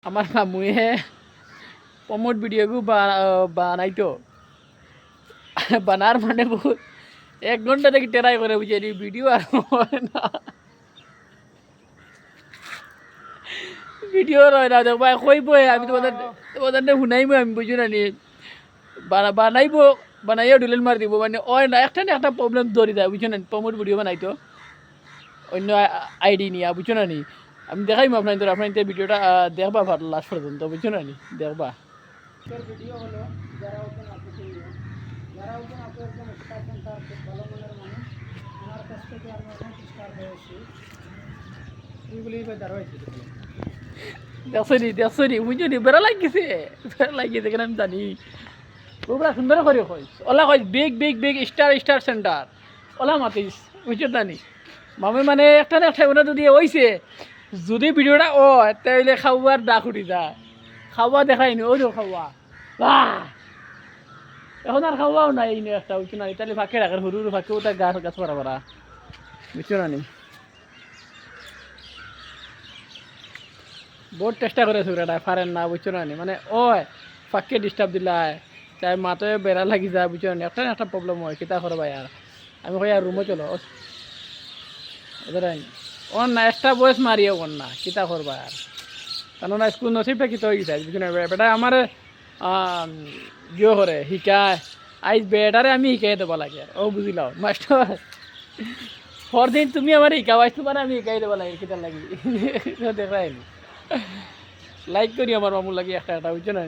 আমার মামুয়ে promote video বানাইতো বানার মানে বহুত 1 ঘন্টা থেকে ট্রাই করে বুঝি ভিডিও আর হয় না ভিডিও রয় না দেখবা কইব আমি তোমাদের শুনাইবো আমি বুঝি না নি বানাইবো বানাইয়া ডিলিট মারি দিব মানে ওই না একটা প্রবলেম ধরি যায় বুঝছো না প্রমোট ভিডিও বানাইতো অন্য আইডি নিয়ে বুঝছো না নি আমি দেখাইম আপনার আপনার ভিডিওটা দেখবা ভালো লাস্ট পর্যন্ত বুঝছো না নি দেখবা ভিডিও হলো যারা ওখানে আপনি যারা ওখানে আপনি একদম স্টার সেন্টার ভালো মনের মানুষ আমার কাছ থেকে আমি অনেক স্টার পেয়েছি এইগুলি দাঁড় হয়েছে দেখছি বুঝছো নি বেড়া লাগিয়েছে কেন আমি জানি ওগুলা সুন্দর করে কইস ওলা কইস বিগ স্টার সেন্টার ওলা মাতিস বুঝছো জানি মামে মানে একটা ওনা যদি হইছে যদি ভিডিওটা তাইলে খাওয়ার ডাক উঠি যায় খাওয়া দেখাইনি ওই খাওয়া এখন আর খাওয়াও নাই একটা বুঝছো না তাহলে ফাঁকে রাখার সরু ফাঁকে ওটা গাছ পড়া বুঝছো না নি বহুত চেষ্টা করে সুরাটা পারেন না বুঝছো না নি মানে ফাঁকে ডিস্টার্ব দিলাই তাই মাথায় বেড়া লাগি যায় বুঝছো না একটা প্রবলেম হয় কিতা করবা আর আমি কই আর রুমে চলো না এক্সট্রা বয়স মারিও না কিতা করবা আর কেননা স্কুল নসিবটা কিতা হয়ে গেছে বুঝছো না বেটা আমার করে শিকায় আইজ বেটারে আমি শিকাই দেবো লাগে ও বুঝিলাও মাস্টার পরদিন তুমি আমার শিকাও আইজ তোমার আমি শিকাই দেবো লাগে কিতা লাগি দেখাই লাইক করি আমার মামুর লাগি একটা বুঝছো না